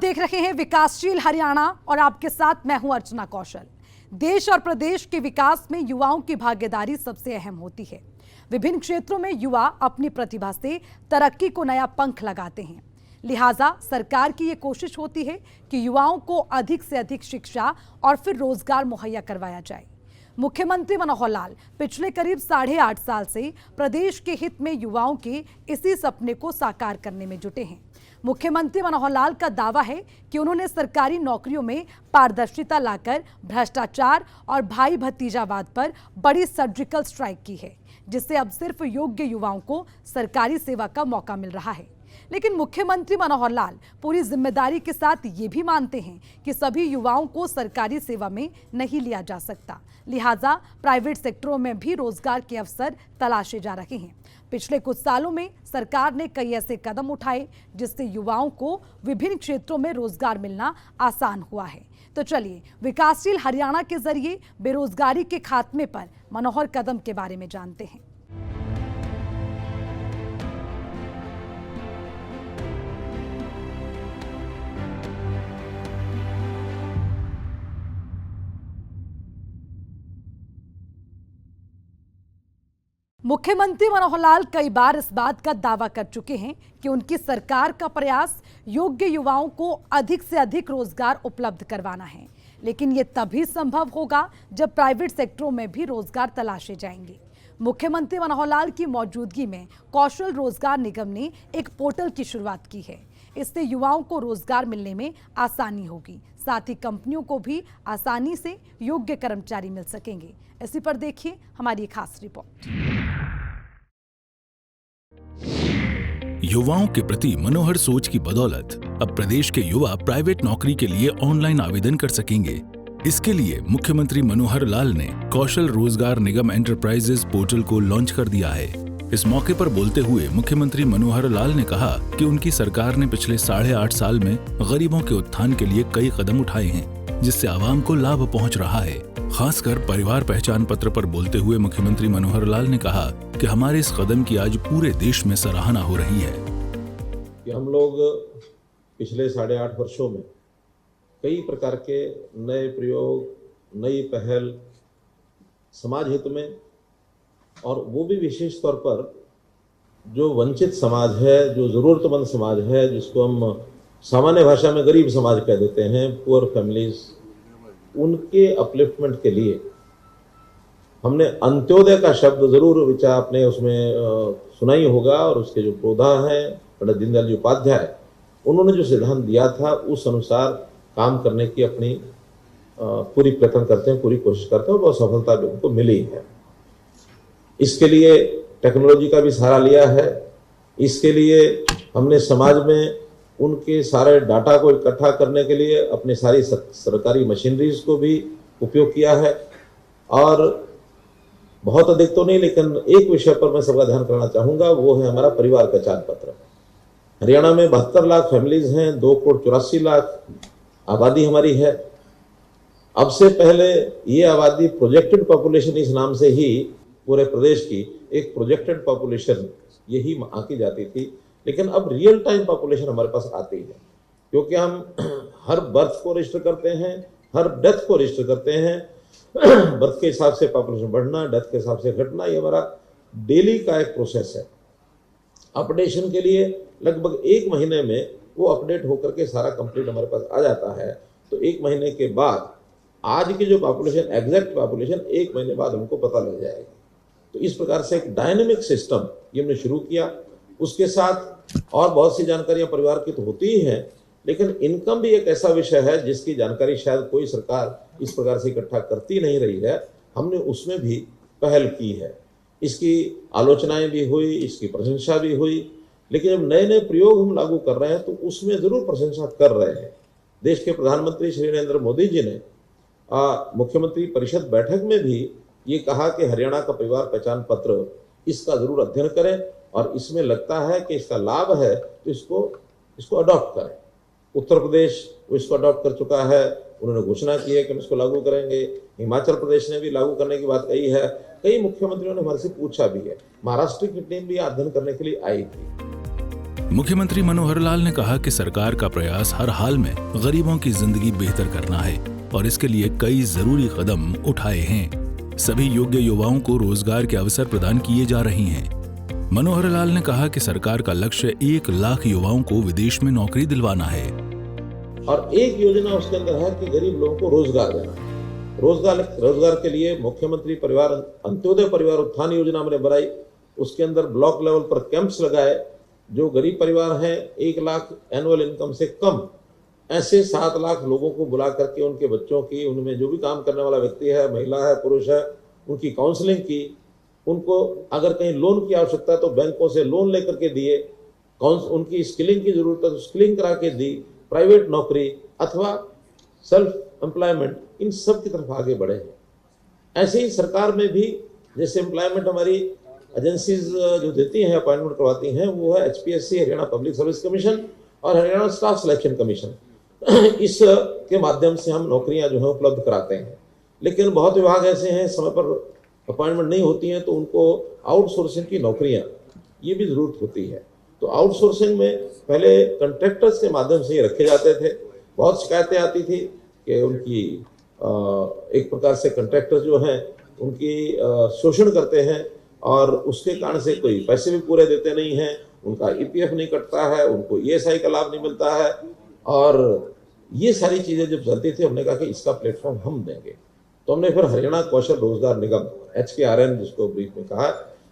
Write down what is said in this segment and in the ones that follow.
देख रहे हैं विकासशील हरियाणा और आपके साथ मैं हूं अर्चना कौशल। देश और प्रदेश के विकास में युवाओं की भागीदारी सबसे अहम होती है। विभिन्न क्षेत्रों में युवा अपनी प्रतिभा से तरक्की को नया पंख लगाते हैं। लिहाजा सरकार की ये कोशिश होती है कि युवाओं को अधिक से अधिक शिक्षा और फिर रोजगार मुहैया करवाया जाए। मुख्यमंत्री मनोहर लाल पिछले करीब 8.5 साल से प्रदेश के हित में युवाओं के इसी सपने को साकार करने में जुटे हैं। मुख्यमंत्री मनोहर लाल का दावा है कि उन्होंने सरकारी नौकरियों में पारदर्शिता लाकर भ्रष्टाचार और भाई भतीजावाद पर बड़ी सर्जिकल स्ट्राइक की है, जिससे अब सिर्फ योग्य युवाओं को सरकारी सेवा का मौका मिल रहा है। लेकिन मुख्यमंत्री मनोहर लाल पूरी जिम्मेदारी के साथ ये भी मानते हैं कि सभी युवाओं को सरकारी सेवा में नहीं लिया जा सकता। लिहाजा प्राइवेट सेक्टरों में भी रोजगार के अवसर तलाशे जा रहे हैं। पिछले कुछ सालों में सरकार ने कई ऐसे कदम उठाए जिससे युवाओं को विभिन्न क्षेत्रों में रोजगार मिलना आसान हुआ है। तो चलिए विकासशील हरियाणा के जरिए बेरोजगारी के खात्मे पर मनोहर कदम के बारे में जानते हैं। मुख्यमंत्री मनोहर लाल कई बार इस बात का दावा कर चुके हैं कि उनकी सरकार का प्रयास योग्य युवाओं को अधिक से अधिक रोजगार उपलब्ध करवाना है, लेकिन ये तभी संभव होगा जब प्राइवेट सेक्टरों में भी रोजगार तलाशे जाएंगे। मुख्यमंत्री मनोहर लाल की मौजूदगी में कौशल रोजगार निगम ने एक पोर्टल की शुरुआत की है। इससे युवाओं को रोजगार मिलने में आसानी होगी, साथ ही कंपनियों को भी आसानी से योग्य कर्मचारी मिल सकेंगे। इसी पर देखिए हमारी खास रिपोर्ट। युवाओं के प्रति मनोहर सोच की बदौलत अब प्रदेश के युवा प्राइवेट नौकरी के लिए ऑनलाइन आवेदन कर सकेंगे। इसके लिए मुख्यमंत्री मनोहर लाल ने कौशल रोजगार निगम एंटरप्राइजेज पोर्टल को लॉन्च कर दिया है। इस मौके पर बोलते हुए मुख्यमंत्री मनोहर लाल ने कहा कि उनकी सरकार ने पिछले 8.5 साल में गरीबों के उत्थान के लिए कई कदम उठाए हैं, जिससे आवाम को लाभ पहुंच रहा है। खासकर परिवार पहचान पत्र पर बोलते हुए मुख्यमंत्री मनोहर लाल ने कहा कि हमारे इस कदम की आज पूरे देश में सराहना हो रही है। कि हम लोग पिछले 8.5 वर्षों में कई प्रकार के नए प्रयोग, नई पहल समाज हित में, और वो भी विशेष तौर पर जो वंचित समाज है, जो ज़रूरतमंद समाज है, जिसको हम सामान्य भाषा में गरीब समाज कह देते हैं, पुअर फैमिलीज, उनके अपलिफ्टमेंट के लिए हमने अंत्योदय का शब्द जरूर विचार आपने उसमें सुना ही होगा। और उसके जो प्रोधा हैं पंडित दीनदयाल जी उपाध्याय, उन्होंने जो सिद्धांत दिया था उस अनुसार काम करने की अपनी पूरी प्रयत्न करते हैं, पूरी कोशिश करते हैं, और बहुत सफलता भी उनको मिली है। इसके लिए टेक्नोलॉजी का भी सहारा लिया है। इसके लिए हमने समाज में उनके सारे डाटा को इकट्ठा करने के लिए अपनी सारी सरकारी मशीनरीज को भी उपयोग किया है। और बहुत अधिक तो नहीं, लेकिन एक विषय पर मैं सबका ध्यान करना चाहूँगा, वो है हमारा परिवार पहचान पत्र। हरियाणा में 72 लाख फैमिलीज हैं, 2,84,00,000 आबादी हमारी है। अब से पहले ये आबादी प्रोजेक्टेड पॉपुलेशन इस नाम से ही पूरे प्रदेश की एक प्रोजेक्टेड पॉपुलेशन यही आंकी जाती थी, लेकिन अब रियल टाइम पॉपुलेशन हमारे पास आती है, क्योंकि हम हर बर्थ को रजिस्टर करते हैं, हर डेथ को रजिस्टर करते हैं। बर्थ के हिसाब से पॉपुलेशन बढ़ना, डेथ के हिसाब से घटना, ये हमारा डेली का एक प्रोसेस है। अपडेशन के लिए लगभग 1 महीने में वो अपडेट होकर के सारा कंप्लीट हमारे पास आ जाता है। तो 1 महीने के बाद आज की जो पॉपुलेशन, एग्जैक्ट पॉपुलेशन 1 महीने बाद हमको पता लग जाएगी। तो इस प्रकार से एक डायनेमिक सिस्टम ये हमने शुरू किया। उसके साथ और बहुत सी जानकारियां परिवार की तो होती ही हैं, लेकिन इनकम भी एक ऐसा विषय है जिसकी जानकारी शायद कोई सरकार इस प्रकार से इकट्ठा करती नहीं रही है। हमने उसमें भी पहल की है। इसकी आलोचनाएं भी हुई, इसकी प्रशंसा भी हुई, लेकिन जब नए नए प्रयोग हम लागू कर रहे हैं तो उसमें ज़रूर प्रशंसा कर रहे हैं। देश के प्रधानमंत्री श्री नरेंद्र मोदी जी ने मुख्यमंत्री परिषद बैठक में भी ये कहा कि हरियाणा का परिवार पहचान पत्र, इसका ज़रूर अध्ययन करें, और इसमें लगता है कि इसका लाभ है तो इसको अडॉप्ट करें। उत्तर प्रदेश इसको अडॉप्ट कर चुका है, उन्होंने घोषणा की है कि हम इसको लागू करेंगे। हिमाचल प्रदेश ने भी लागू करने की बात कही है। कई मुख्यमंत्रियों ने हमारे से पूछा भी है। महाराष्ट्र की टीम भी अध्ययन करने के लिए आई थी। मुख्यमंत्री मनोहर लाल ने कहा कि सरकार का प्रयास हर हाल में गरीबों की जिंदगी बेहतर करना है और इसके लिए कई जरूरी कदम उठाए हैं। सभी योग्य युवाओं को रोजगार के अवसर प्रदान किए जा रहे हैं। मनोहर लाल ने कहा कि सरकार का लक्ष्य 1 लाख युवाओं को विदेश में नौकरी दिलवाना है और एक योजना उसके अंदर है कि गरीब लोगों को रोजगार देना। रोजगार के लिए मुख्यमंत्री परिवार अंत्योदय परिवार उत्थान योजना मैंने बनाई। उसके अंदर ब्लॉक लेवल पर कैंप्स लगाए। जो गरीब परिवार हैं 1 लाख एनुअल इनकम से कम, ऐसे 7 लाख लोगों को बुला करके उनके बच्चों की, उनमें जो भी काम करने वाला व्यक्ति है, महिला है, पुरुष है, उनकी काउंसलिंग की। उनको अगर कहीं लोन की आवश्यकता है तो बैंकों से लोन लेकर के दिए। उनकी स्किलिंग की जरूरत है तो स्किलिंग करा के दी। प्राइवेट नौकरी अथवा सेल्फ एम्प्लॉयमेंट, इन सब की तरफ आगे बढ़े हैं। ऐसे ही सरकार में भी जैसे एम्प्लॉयमेंट हमारी एजेंसीज जो देती हैं, अपॉइंटमेंट करवाती हैं, वो है HPSC, Haryana public service commission और हरियाणा स्टाफ सिलेक्शन कमीशन। इस के माध्यम से हम नौकरियां जो है उपलब्ध कराते हैं। लेकिन बहुत विभाग ऐसे हैं समय पर अपॉइंटमेंट नहीं होती हैं तो उनको आउटसोर्सिंग की नौकरियां ये भी जरूरत होती है। तो आउटसोर्सिंग में पहले कॉन्ट्रैक्टर्स के माध्यम से ये रखे जाते थे। बहुत शिकायतें आती थी कि उनकी एक प्रकार से कॉन्ट्रैक्टर्स जो हैं उनकी शोषण करते हैं और उसके कारण से कोई पैसे भी पूरे देते नहीं हैं, उनका EPF नहीं कटता है, उनको ESI का लाभ नहीं मिलता है। और ये सारी चीज़ें जब चलती थी, हमने कहा कि इसका प्लेटफॉर्म हम देंगे। तो हमने फिर हरियाणा कौशल रोजगार निगम HKRN जिसको ब्रीफ में कहा,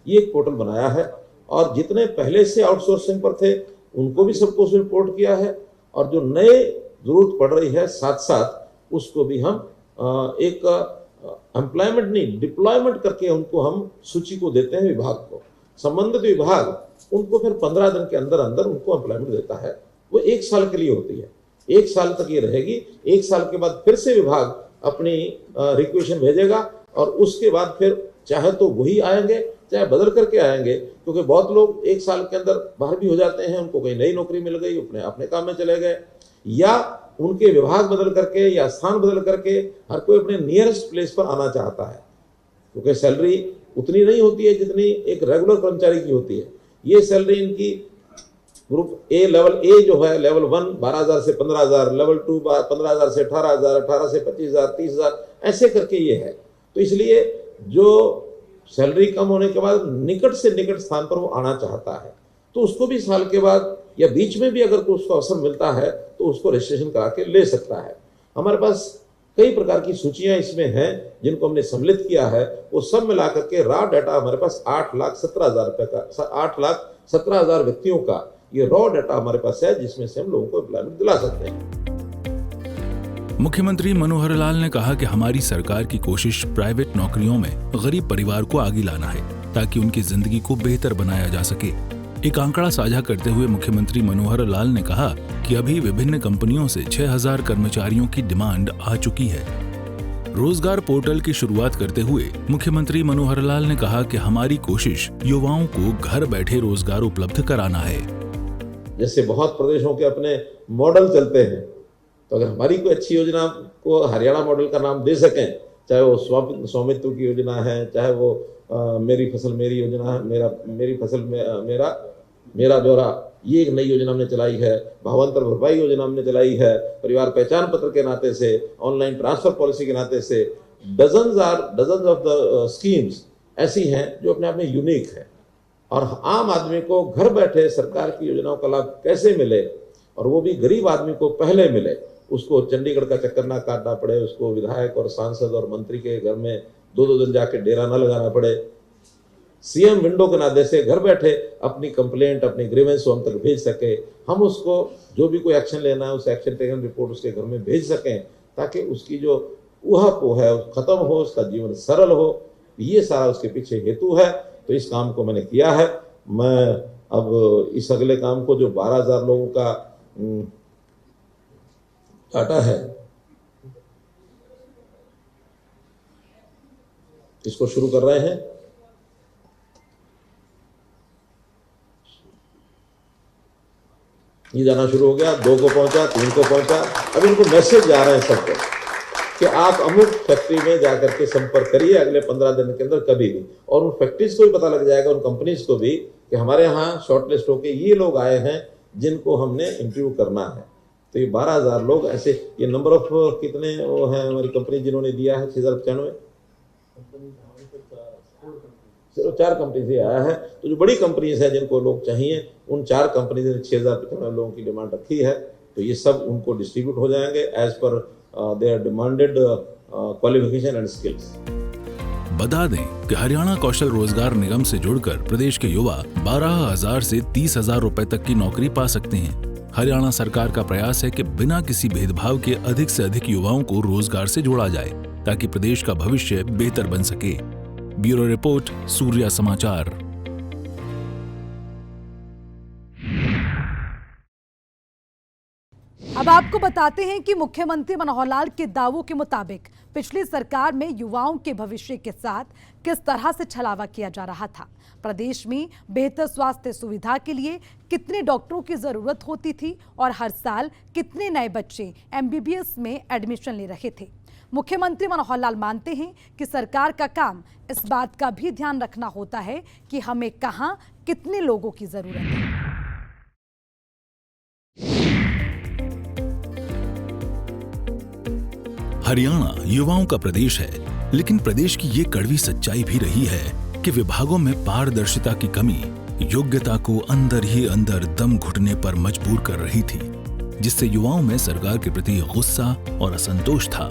ये एक पोर्टल बनाया है और जितने पहले से आउटसोर्सिंग पर थे उनको भी सबको उसमें रिपोर्ट किया है और जो नए जरूरत पड़ रही है साथ साथ उसको भी हम एक एम्प्लॉयमेंट नहीं डिप्लॉयमेंट करके उनको हम सूची को देते हैं विभाग को। संबंधित विभाग उनको फिर 15 दिन के अंदर अंदर उनको एम्प्लॉयमेंट देता है। वो 1 साल के लिए होती है, 1 साल तक ये रहेगी। 1 साल के बाद फिर से विभाग अपनी रिक्वेशन भेजेगा और उसके बाद फिर चाहे तो वही आएंगे चाहे बदल करके आएंगे, क्योंकि बहुत लोग 1 साल के अंदर बाहर भी हो जाते हैं, उनको कहीं नई नौकरी मिल गई, अपने अपने काम में चले गए, या उनके विभाग बदल करके या स्थान बदल करके हर कोई अपने नियरेस्ट प्लेस पर आना चाहता है, क्योंकि सैलरी उतनी नहीं होती है जितनी एक रेगुलर कर्मचारी की होती है। ये सैलरी इनकी ग्रुप ए लेवल ए जो है लेवल 1 12,000 से 15,000, लेवल 2 15,000 से 18,000, 18 से 25,000, 30,000 ऐसे करके ये है। तो इसलिए जो सैलरी कम होने के बाद निकट से निकट स्थान पर वो आना चाहता है तो उसको भी साल के बाद या बीच में भी अगर उसको अवसर मिलता है तो उसको रजिस्ट्रेशन करा के ले सकता है। हमारे पास कई प्रकार की सूचियां इसमें हैं जिनको हमने सम्मिलित किया है। वो सब मिला करके रॉ डाटा हमारे पास 8,17,000 रुपए का 8,17,000 व्यक्तियों का ये रॉ डाटा हमारे पास है, जिसमें से हम लोगों को एम्प्लॉयमेंट दिला सकते हैं। मुख्यमंत्री मनोहर लाल ने कहा कि हमारी सरकार की कोशिश प्राइवेट नौकरियों में गरीब परिवार को आगे लाना है ताकि उनकी जिंदगी को बेहतर बनाया जा सके। एक आंकड़ा साझा करते हुए मुख्यमंत्री मनोहर लाल ने कहा कि अभी विभिन्न कंपनियों से 6,000 कर्मचारियों की डिमांड आ चुकी है। रोजगार पोर्टल की शुरुआत करते हुए मुख्यमंत्री मनोहर लाल ने कहा कि हमारी कोशिश युवाओं को घर बैठे रोजगार उपलब्ध कराना है। जैसे बहुत प्रदेशों के अपने मॉडल चलते हैं, तो अगर हमारी कोई अच्छी योजना को हरियाणा मॉडल का नाम दे सकें, चाहे वो स्वामित्व की योजना है, चाहे वो मेरी फसल मेरी योजना है, मेरी फसल मेरा ब्यौरा, ये एक नई योजना हमने चलाई है, भावांतर भरपाई योजना हमने चलाई है, परिवार पहचान पत्र के नाते से, ऑनलाइन ट्रांसफर पॉलिसी के नाते से, डजन्स ऑफ द स्कीम्स ऐसी हैं जो अपने आप में यूनिक है। और आम आदमी को घर बैठे सरकार की योजनाओं का लाभ कैसे मिले और वो भी गरीब आदमी को पहले मिले, उसको चंडीगढ़ का चक्कर ना काटना पड़े, उसको विधायक और सांसद और मंत्री के घर में 2-2 दिन जाके डेरा ना लगाना पड़े, CM विंडो के नाते से घर बैठे अपनी कंप्लेंट अपनी ग्रीवेंस हम तक भेज सके, हम उसको जो भी कोई एक्शन लेना है उस एक्शन टेकन रिपोर्ट उसके घर में भेज सकें, ताकि उसकी जो ऊहापोह है खत्म हो, उसका जीवन सरल हो। ये सारा उसके पीछे हेतु है। तो इस काम को मैंने किया है। मैं अब इस अगले काम को जो 12,000 लोगों का डाटा है इसको शुरू कर रहे हैं। ये जाना शुरू हो गया, 2 को पहुंचा, 3 को पहुंचा, अब इनको मैसेज जा रहे हैं सबको। कि आप अमुक फैक्ट्री में जाकर के संपर्क करिए अगले 15 दिन के अंदर कभी भी, और उन फैक्ट्रीज को भी पता लग जाएगा, उन कंपनीज को भी, कि हमारे यहाँ शॉर्टलिस्ट होके ये लोग आए हैं जिनको हमने इंटरव्यू करना है। तो ये 12,000 लोग ऐसे, ये नंबर ऑफ कितने वो हैं हमारी कंपनी जिन्होंने दिया है 6,095, सिर्फ 4 कंपनी से आया है। तो जो बड़ी कंपनीज है जिनको लोग चाहिए, उन 4 कंपनी ने 6,095 लोगों की डिमांड रखी है। तो ये सब उनको डिस्ट्रीब्यूट हो जाएंगे as per their demanded qualification and skills. बता दें कि हरियाणा कौशल रोजगार निगम से जुड़कर प्रदेश के युवा 12,000 से 30,000 रुपए तक की नौकरी पा सकते हैं। हरियाणा सरकार का प्रयास है कि बिना किसी भेदभाव के अधिक से अधिक युवाओं को रोजगार से जोड़ा जाए, ताकि प्रदेश का भविष्य बेहतर बन सके। ब्यूरो रिपोर्ट, सूर्या समाचार। अब आपको बताते हैं कि मुख्यमंत्री मनोहर लाल के दावों के मुताबिक पिछली सरकार में युवाओं के भविष्य के साथ किस तरह से छलावा किया जा रहा था। प्रदेश में बेहतर स्वास्थ्य सुविधा के लिए कितने डॉक्टरों की जरूरत होती थी और हर साल कितने नए बच्चे एमबीबीएस में एडमिशन ले रहे थे। मुख्यमंत्री मनोहर लाल मानते हैं कि सरकार का काम इस बात का भी ध्यान रखना होता है कि हमें कहां कितने लोगों की जरूरत है। हरियाणा युवाओं का प्रदेश है, लेकिन प्रदेश की ये कड़वी सच्चाई भी रही है कि विभागों में पारदर्शिता की कमी योग्यता को अंदर ही अंदर दम घुटने पर मजबूर कर रही थी, जिससे युवाओं में सरकार के प्रति गुस्सा और असंतोष था।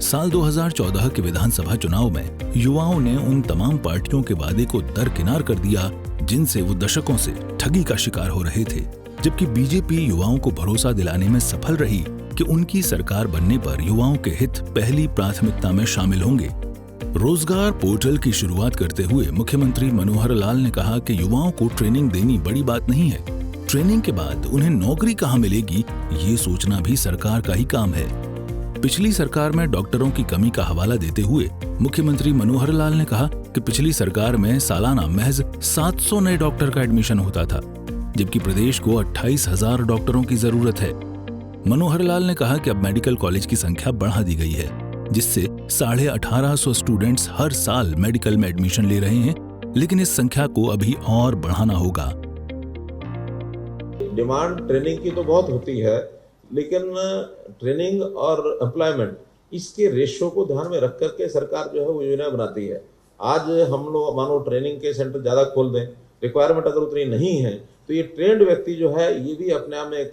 साल 2014 के विधानसभा चुनाव में युवाओं ने उन तमाम पार्टियों के वादे को दरकिनार कर दिया जिनसे वो दशकों से ठगी का शिकार हो रहे थे, जबकि बीजेपी युवाओं को भरोसा दिलाने में सफल रही कि उनकी सरकार बनने पर युवाओं के हित पहली प्राथमिकता में शामिल होंगे। रोजगार पोर्टल की शुरुआत करते हुए मुख्यमंत्री मनोहर लाल ने कहा कि युवाओं को ट्रेनिंग देनी बड़ी बात नहीं है, ट्रेनिंग के बाद उन्हें नौकरी कहां मिलेगी ये सोचना भी सरकार का ही काम है। पिछली सरकार में डॉक्टरों की कमी का हवाला देते हुए मुख्यमंत्री मनोहर लाल ने कहा कि पिछली सरकार में सालाना महज 700 नए डॉक्टर का एडमिशन होता था, जबकि प्रदेश को 28,000 डॉक्टरों की जरूरत है। मनोहर लाल ने कहा कि अब मेडिकल कॉलेज की संख्या बढ़ा दी गई है, जिससे 1850 स्टूडेंट्स हर साल मेडिकल में एडमिशन ले रहे हैं, लेकिन इस संख्या को अभी और बढ़ाना होगा। डिमांड ट्रेनिंग की तो बहुत होती है, लेकिन ट्रेनिंग और एम्प्लॉयमेंट इसके रेशियो को ध्यान में रख करके सरकार जो है वो योजना बनाती है। आज हम लोग मानो ट्रेनिंग के सेंटर ज़्यादा खोल दें, रिक्वायरमेंट अगर उतनी नहीं है तो ये ट्रेंड व्यक्ति जो है ये भी अपने आप में एक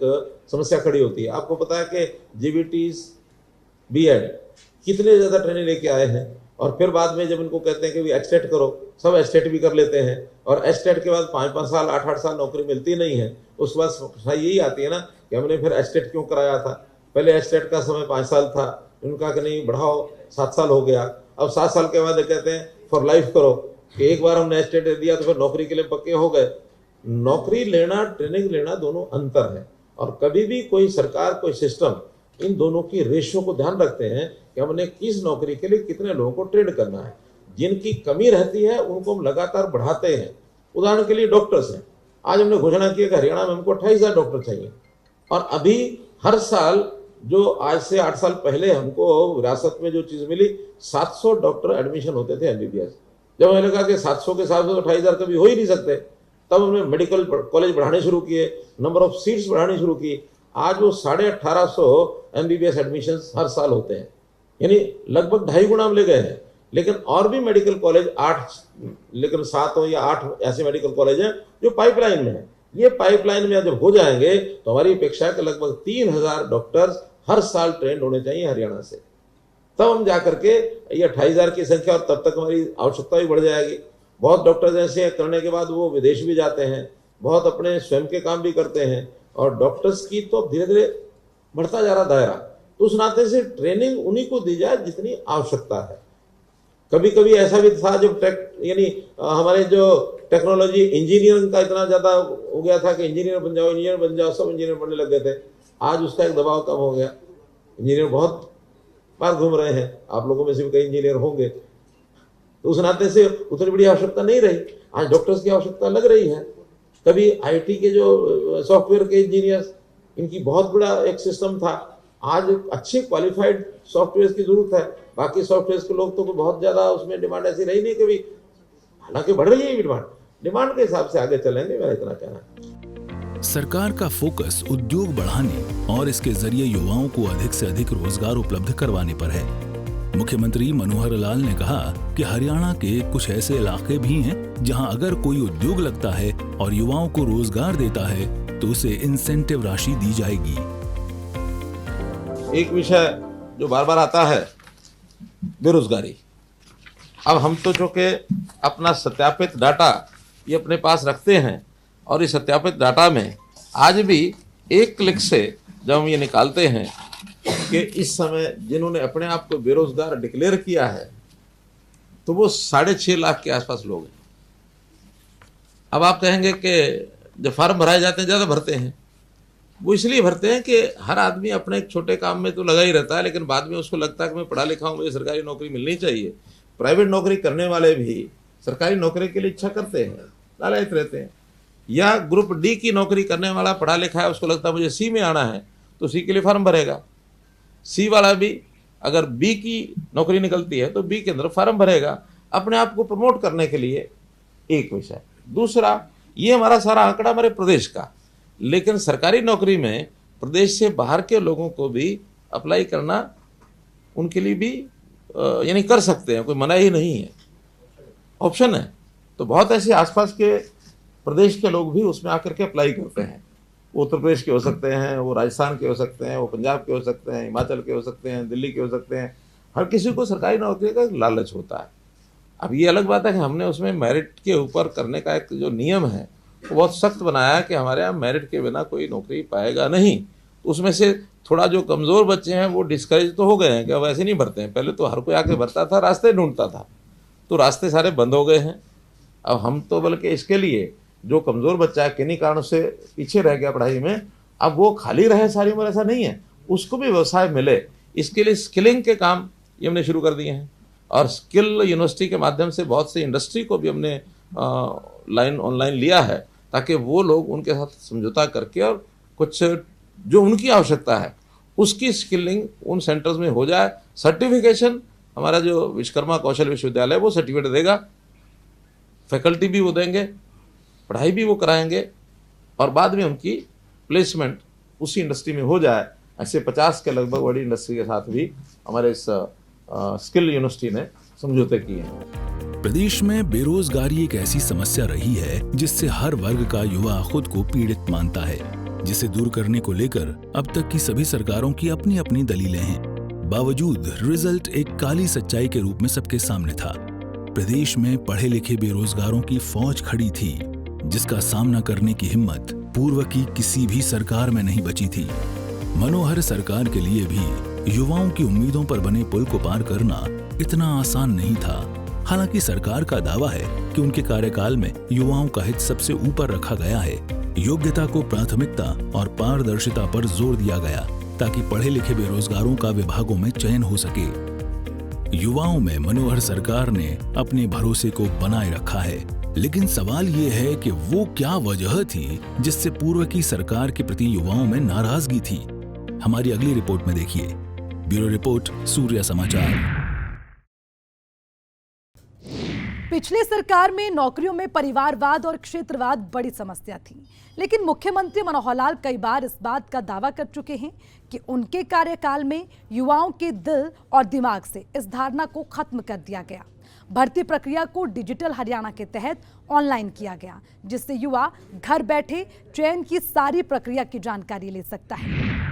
समस्या खड़ी होती है। आपको पता है कि जीबीटीज बीएड कितने ज़्यादा ट्रेनिंग लेके आए हैं, और फिर बाद में जब इनको कहते हैं कि एस्टेट करो, सब एस्टेट भी कर लेते हैं, और एस्टेट के बाद 5-5 साल 8-8 साल नौकरी मिलती नहीं है। उस बाद सही यही आती है ना कि हमने फिर एस्टेट क्यों कराया था। पहले एस्टेट का समय 5 साल था, उनका कि नहीं बढ़ाओ 7 साल हो गया। अब 7 साल के बाद कहते हैं फॉर लाइफ करो, कि एक बार हमने एस्टेट दे दिया तो फिर नौकरी के लिए पक्के हो गए। नौकरी लेना ट्रेनिंग लेना दोनों अंतर है, और कभी भी कोई सरकार कोई सिस्टम इन दोनों की रेशियो को ध्यान रखते हैं कि हमने किस नौकरी के लिए कितने लोगों को ट्रेन करना है। जिनकी कमी रहती है उनको हम लगातार बढ़ाते हैं। उदाहरण के लिए डॉक्टर्स हैं, आज हमने घोषणा की कि हरियाणा में हमको 28,000 डॉक्टर चाहिए, और अभी हर साल जो आज से 8 साल पहले हमको विरासत में जो चीज़ मिली 700 डॉक्टर एडमिशन होते थे एमबीबीएस। जब हमें लगा कि 700 के 700 तो 28,000 कभी हो ही नहीं सकते, तब हमने मेडिकल कॉलेज बढ़ाने शुरू किए, नंबर ऑफ सीट्स बढ़ानी शुरू की। आज वो 1850 एमबीबीएस एडमिशन्स हर साल होते हैं, यानी लगभग 2.5 गुना हम ले गए हैं। लेकिन और भी मेडिकल कॉलेज 7 हो या 8 ऐसे मेडिकल कॉलेज हैं जो पाइपलाइन में है। ये पाइपलाइन में जब हो जाएंगे तो हमारी अपेक्षा है कि लगभग 3,000 डॉक्टर्स हर साल ट्रेंड होने चाहिए हरियाणा से, तब हम जाकर के ये 28,000 की संख्या, और तब तक हमारी आवश्यकता भी बढ़ जाएगी। बहुत डॉक्टर्स ऐसे करने के बाद वो विदेश भी जाते हैं, बहुत अपने स्वयं के काम भी करते हैं, और डॉक्टर्स की तो धीरे धीरे बढ़ता जा रहा दायरा। तो उस नाते से ट्रेनिंग उन्हीं को दी जाए जितनी आवश्यकता है। कभी कभी ऐसा भी था जब यानी हमारे जो टेक्नोलॉजी इंजीनियरिंग का इतना ज़्यादा हो गया था कि इंजीनियर बन जाओ, सब इंजीनियर बनने लग गए थे। आज उसका एक दबाव कम हो गया, इंजीनियर बहुत बार घूम रहे हैं, आप लोगों में से भी कई इंजीनियर होंगे, तो उस नाते से उतनी बड़ी आवश्यकता नहीं रही। आज डॉक्टर्स की आवश्यकता लग रही है। कभी आईटी के जो सॉफ्टवेयर के इंजीनियर्स, इनकी बहुत बड़ा एक सिस्टम था, आज अच्छे क्वालिफाइड सॉफ्टवेयर की जरूरत है। बाकी सॉफ्टवेयर के लोग तो कोई बहुत ज्यादा उसमें डिमांड ऐसी रही नहीं कभी, हालांकि बढ़ रही है डिमांड के हिसाब से आगे चलेंगे, मेरा इतना कहना है। सरकार का फोकस उद्योग बढ़ाने और इसके जरिए युवाओं को अधिक से अधिक रोजगार उपलब्ध करवाने पर है। मुख्यमंत्री मनोहर लाल ने कहा कि हरियाणा के कुछ ऐसे इलाके भी हैं जहां अगर कोई उद्योग लगता है और युवाओं को रोजगार देता है तो उसे इंसेंटिव राशि दी जाएगी। एक विषय जो बार बार आता है, बेरोजगारी। अब हम तो जो कि अपना सत्यापित डाटा ये अपने पास रखते हैं और इस सत्यापित डाटा में आज भी एक क्लिक से जब हम ये निकालते हैं कि इस समय जिन्होंने अपने आप को बेरोजगार डिक्लेयर किया है तो वो 6.5 लाख के आसपास लोग हैं। अब आप कहेंगे कि जब फार्म भराए जाते हैं ज़्यादा भरते हैं, वो इसलिए भरते हैं कि हर आदमी अपने एक छोटे काम में तो लगा ही रहता है, लेकिन बाद में उसको लगता है कि मैं पढ़ा लिखा हूँ, मुझे सरकारी नौकरी मिलनी चाहिए। प्राइवेट नौकरी करने वाले भी सरकारी नौकरी के लिए इच्छा करते हैं, लालच रहते हैं। या ग्रुप डी की नौकरी करने वाला पढ़ा लिखा है, उसको लगता है मुझे सी में आना है तो सी के लिए फॉर्म भरेगा। सी वाला भी अगर बी की नौकरी निकलती है तो बी के अंदर फॉर्म भरेगा, अपने आप को प्रमोट करने के लिए। एक विषय। दूसरा, ये हमारा सारा आंकड़ा हमारे प्रदेश का, लेकिन सरकारी नौकरी में प्रदेश से बाहर के लोगों को भी अप्लाई करना उनके लिए भी यानी कर सकते हैं, कोई मना ही नहीं है, ऑप्शन है। तो बहुत ऐसे आसपास के प्रदेश के लोग भी उसमें आकर के अप्लाई करते हैं। वो उत्तर प्रदेश के हो सकते हैं, वो राजस्थान के हो सकते हैं, वो पंजाब के हो सकते हैं, हिमाचल के हो सकते हैं, दिल्ली के हो सकते हैं। हर किसी को सरकारी नौकरी का लालच होता है। अब ये अलग बात है कि हमने उसमें मेरिट के ऊपर करने का एक जो नियम है वो बहुत सख्त बनाया है कि हमारे यहाँ मेरिट के बिना कोई नौकरी पाएगा नहीं। उसमें से थोड़ा जो कमज़ोर बच्चे हैं वो डिस्करेज तो हो गए हैं कि अब ऐसे नहीं भरते हैं। पहले तो हर कोई आके भरता था, रास्ते ढूंढता था, तो रास्ते सारे बंद हो गए हैं। अब हम तो बल्कि इसके लिए जो कमज़ोर बच्चा है किन्हीं कारणों से पीछे रह गया पढ़ाई में, अब वो खाली रहे सारी उम्र, ऐसा नहीं है, उसको भी व्यवसाय मिले, इसके लिए स्किलिंग के काम ये हमने शुरू कर दिए हैं। और स्किल यूनिवर्सिटी के माध्यम से बहुत सी इंडस्ट्री को भी हमने ऑनलाइन लिया है, ताकि वो लोग उनके साथ समझौता करके और कुछ जो उनकी आवश्यकता है उसकी स्किलिंग उन सेंटर्स में हो जाए। सर्टिफिकेशन हमारा जो विश्वकर्मा कौशल विश्वविद्यालय वो सर्टिफिकेट देगा, फैकल्टी भी वो देंगे, पढ़ाई भी वो कराएंगे और बाद में उनकी प्लेसमेंट उसी इंडस्ट्री में हो जाए। ऐसे 50 के लगभग बड़ी इंडस्ट्री के साथ भी हमारे इस स्किल यूनिवर्सिटी ने समझौते किए हैं। प्रदेश में बेरोजगारी एक ऐसी समस्या रही है जिससे हर वर्ग का युवा खुद को पीड़ित मानता है, जिसे दूर करने को लेकर अब तक की सभी सरकारों की अपनी अपनी दलीलें हैं। बावजूद रिजल्ट एक काली सच्चाई के रूप में सबके सामने था। प्रदेश में पढ़े लिखे बेरोजगारों की फौज खड़ी थी, जिसका सामना करने की हिम्मत पूर्व की किसी भी सरकार में नहीं बची थी। मनोहर सरकार के लिए भी युवाओं की उम्मीदों पर बने पुल को पार करना इतना आसान नहीं था। हालांकि सरकार का दावा है कि उनके कार्यकाल में युवाओं का हित सबसे ऊपर रखा गया है। योग्यता को प्राथमिकता और पारदर्शिता पर जोर दिया गया ताकि पढ़े लिखे बेरोजगारों का विभागों में चयन हो सके। युवाओं में मनोहर सरकार ने अपने भरोसे को बनाए रखा है, लेकिन सवाल ये है कि वो क्या वजह थी जिससे पूर्व की सरकार के प्रति युवाओं में नाराजगी थी। हमारी अगली रिपोर्ट में देखिए। ब्यूरो रिपोर्ट, सूर्य समाचार। पिछली सरकार में नौकरियों में परिवारवाद और क्षेत्रवाद बड़ी समस्या थी, लेकिन मुख्यमंत्री मनोहर लाल कई बार इस बात का दावा कर चुके हैं कि उनके कार्यकाल में युवाओं के दिल और दिमाग से इस धारणा को खत्म कर दिया गया। भर्ती प्रक्रिया को डिजिटल हरियाणा के तहत ऑनलाइन किया गया, जिससे युवा घर बैठे चयन की सारी प्रक्रिया की जानकारी ले सकता है।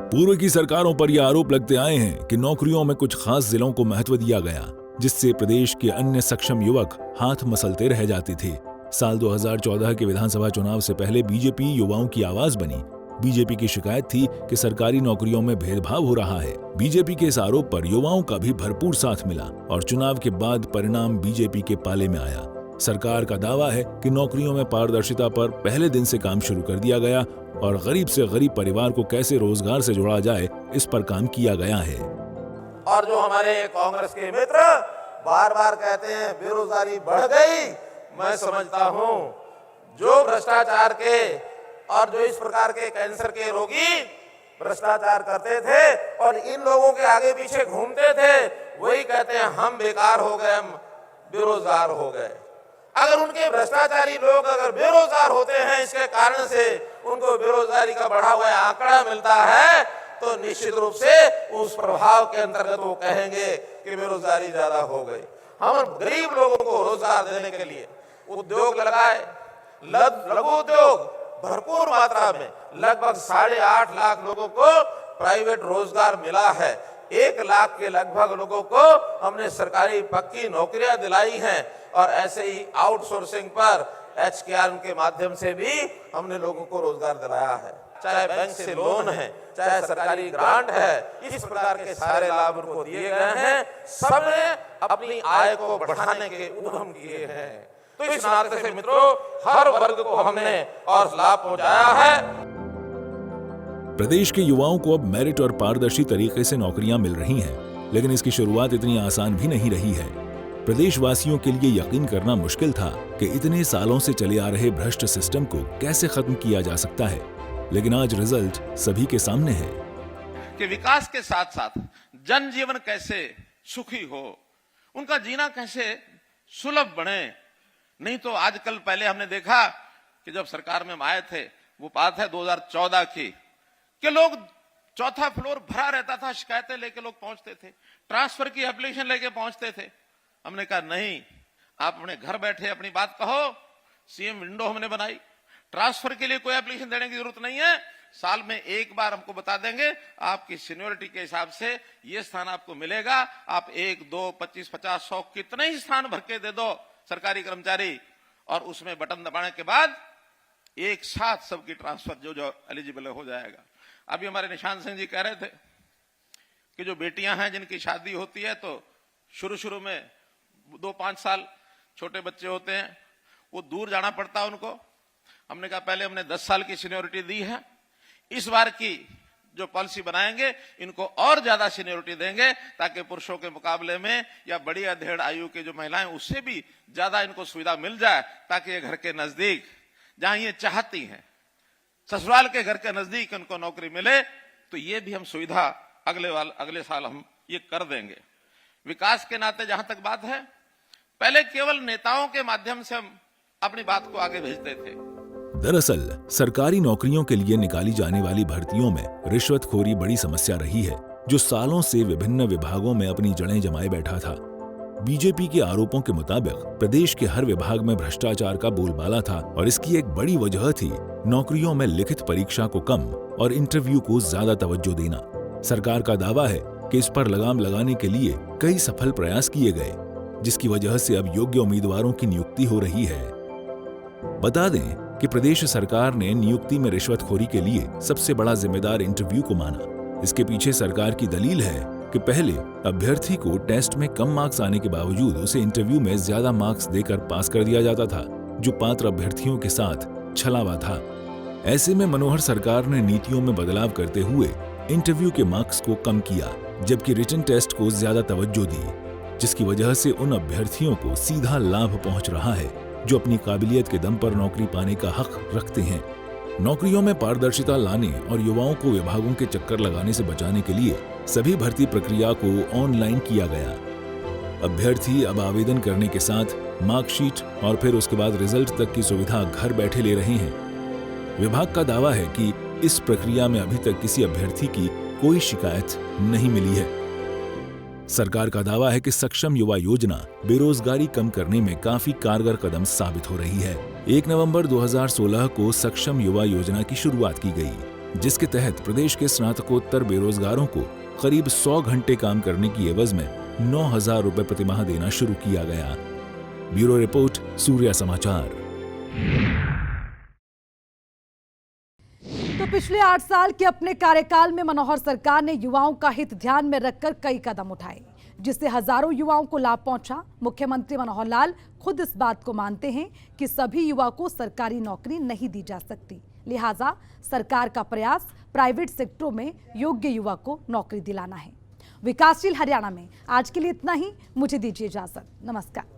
पूर्व की सरकारों पर यह आरोप लगते आए हैं कि नौकरियों में कुछ खास जिलों को महत्व दिया गया, जिससे प्रदेश के अन्य सक्षम युवक हाथ मसलते रह जाते थे। साल 2014 के विधानसभा चुनाव से पहले बीजेपी युवाओं की आवाज बनी। बीजेपी की शिकायत थी कि सरकारी नौकरियों में भेदभाव हो रहा है। बीजेपी के इस आरोप पर युवाओं का भी भरपूर साथ मिला और चुनाव के बाद परिणाम बीजेपी के पाले में आया। सरकार का दावा है कि नौकरियों में पारदर्शिता पर पहले दिन से काम शुरू कर दिया गया और गरीब से गरीब परिवार को कैसे रोजगार से जोड़ा जाए, इस पर काम किया गया है। और जो हमारे कांग्रेस के मित्र बार बार कहते हैं बेरोजगारी बढ़ गई, मैं समझता हूं जो भ्रष्टाचार के और जो इस प्रकार के कैंसर के रोगी भ्रष्टाचार करते थे और इन लोगों के आगे पीछे घूमते थे, वही कहते हैं हम बेकार हो गए, हम बेरोजगार हो गए। अगर उनके भ्रष्टाचारी लोग अगर बेरोजगार होते हैं, इसके कारण से उनको बेरोजगारी का बढ़ा हुआ आंकड़ा मिलता है, तो निश्चित रूप से उस प्रभाव के अंतर्गत वो कहेंगे कि बेरोजगारी ज्यादा हो गई। हम गरीब लोगों को रोजगार देने के लिए उद्योग लगाए, लघु उद्योग भरपूर मात्रा में लगभग 8.5 लाख लोगों को प्राइवेट रोजगार मिला है। 1 लाख के लगभग लोगों को हमने सरकारी पक्की नौकरियां दिलाई हैं और ऐसे ही आउटसोर्सिंग पर HKR के माध्यम से भी हमने लोगों को रोजगार दिलाया है। चाहे बैंक से लोन है, चाहे सरकारी ग्रांट है, इस प्रकार के सारे लाभ उनको दिए गए हैं। सबने अपनी आय को बढ़ाने के उद्यम किए हैं। तो इस नाते से मित्रों, हर वर्ग को हमने और लाभ पहुंचाया है। प्रदेश के युवाओं को अब मेरिट और पारदर्शी तरीके से नौकरियां मिल रही हैं, लेकिन इसकी शुरुआत इतनी आसान भी नहीं रही है। प्रदेशवासियों के लिए यकीन करना मुश्किल था कि इतने सालों से चले आ रहे भ्रष्ट सिस्टम को कैसे खत्म किया जा सकता है, लेकिन आज रिजल्ट सभी के सामने है कि विकास के साथ साथ जनजीवन कैसे सुखी हो, उनका जीना कैसे सुलभ बने। नहीं तो आजकल, पहले हमने देखा कि जब सरकार में आए थे, वो बात है 2014 की, कि लोग 4था फ्लोर भरा रहता था, शिकायतें लेके लोग पहुंचते थे, ट्रांसफर की एप्लीकेशन लेके पहुंचते थे। हमने कहा नहीं, आप अपने घर बैठे अपनी बात कहो। सीएम विंडो हमने बनाई, ट्रांसफर के लिए कोई एप्लीकेशन देने की जरूरत नहीं है, साल में एक बार हमको बता देंगे, आपकी सीनियरिटी के हिसाब से ये स्थान आपको मिलेगा, आप 1, 2, 25, 50, 100 कितने ही स्थान भर के दे दो सरकारी कर्मचारी, और उसमें बटन दबाने के बाद एक साथ सबकी ट्रांसफर जो एलिजिबल हो जाएगा। अभी हमारे निशान सिंह जी कह रहे थे कि जो बेटियां हैं जिनकी शादी होती है, तो शुरू में 2-5 साल छोटे बच्चे होते हैं, वो दूर जाना पड़ता है उनको। हमने कहा पहले हमने 10 साल की सीनियरिटी दी है, इस बार की जो पॉलिसी बनाएंगे इनको और ज्यादा सीनियरिटी देंगे, ताकि पुरुषों के मुकाबले में या बड़ी अधेड़ आयु के जो महिलाएं, उससे भी ज्यादा इनको सुविधा मिल जाए, ताकि ये घर के नजदीक, जहां ये चाहती हैं, ससुराल के घर के नजदीक उनको नौकरी मिले। तो ये भी हम सुविधा अगले साल हम ये कर देंगे। विकास के नाते जहां तक बात है, पहले केवल नेताओं के माध्यम से हम अपनी बात को आगे भेजते थे। दरअसल सरकारी नौकरियों के लिए निकाली जाने वाली भर्तियों में रिश्वतखोरी बड़ी समस्या रही है, जो सालों से विभिन्न विभागों में अपनी जड़ें जमाए बैठा था। बीजेपी के आरोपों के मुताबिक प्रदेश के हर विभाग में भ्रष्टाचार का बोलबाला था, और इसकी एक बड़ी वजह थी नौकरियों में लिखित परीक्षा को कम और इंटरव्यू को ज्यादा तवज्जो देना। सरकार का दावा है कि इस पर लगाम लगाने के लिए कई सफल प्रयास किए गए, जिसकी वजह से अब योग्य उम्मीदवारों की नियुक्ति हो रही है। बता दें कि प्रदेश सरकार ने नियुक्ति में रिश्वतखोरी के लिए सबसे बड़ा जिम्मेदार इंटरव्यू को माना। इसके पीछे सरकार की दलील है कि पहले अभ्यर्थी को टेस्ट में कम मार्क्स आने के बावजूद उसे इंटरव्यू में ज्यादा मार्क्स देकर पास कर दिया जाता था, जो पात्र अभ्यर्थियों के साथ छलावा था। ऐसे में मनोहर सरकार ने नीतियों में बदलाव करते हुए इंटरव्यू के मार्क्स को कम किया, जबकि रिटन टेस्ट को ज्यादा तवज्जो दी, जिसकी वजह से उन अभ्यर्थियों को सीधा लाभ पहुंच रहा है जो अपनी काबिलियत के दम पर नौकरी पाने का हक रखते हैं। नौकरियों में पारदर्शिता लाने और युवाओं को विभागों के चक्कर लगाने से बचाने के लिए सभी भर्ती प्रक्रिया को ऑनलाइन किया गया। अभ्यर्थी अब आवेदन करने के साथ मार्कशीट और फिर उसके बाद रिजल्ट तक की सुविधा घर बैठे ले रहे हैं। विभाग का दावा है कि इस प्रक्रिया में अभी तक किसी अभ्यर्थी की कोई शिकायत नहीं मिली है। सरकार का दावा है कि सक्षम युवा योजना बेरोजगारी कम करने में काफी कारगर कदम साबित हो रही है। 1 नवंबर 2016 को सक्षम युवा योजना की शुरुआत की गई, जिसके तहत प्रदेश के स्नातकोत्तर बेरोजगारों को करीब 100 घंटे काम करने की एवज में 9,000 रुपए प्रतिमाह देना शुरू किया गया। ब्यूरो रिपोर्ट, सूर्या समाचार। तो पिछले 8 साल के अपने कार्यकाल में मनोहर सरकार ने युवाओं का हित ध्यान में रखकर कई कदम उठाए, जिससे हजारों युवाओं को लाभ पहुंचा। मुख्यमंत्री मनोहर लाल खुद इस बात को मानते हैं कि सभी युवा को सरकारी नौकरी नहीं दी जा सकती, लिहाजा सरकार का प्रयास प्राइवेट सेक्टरों में योग्य युवा को नौकरी दिलाना है। विकासशील हरियाणा में आज के लिए इतना ही। मुझे दीजिए इजाजत। नमस्कार।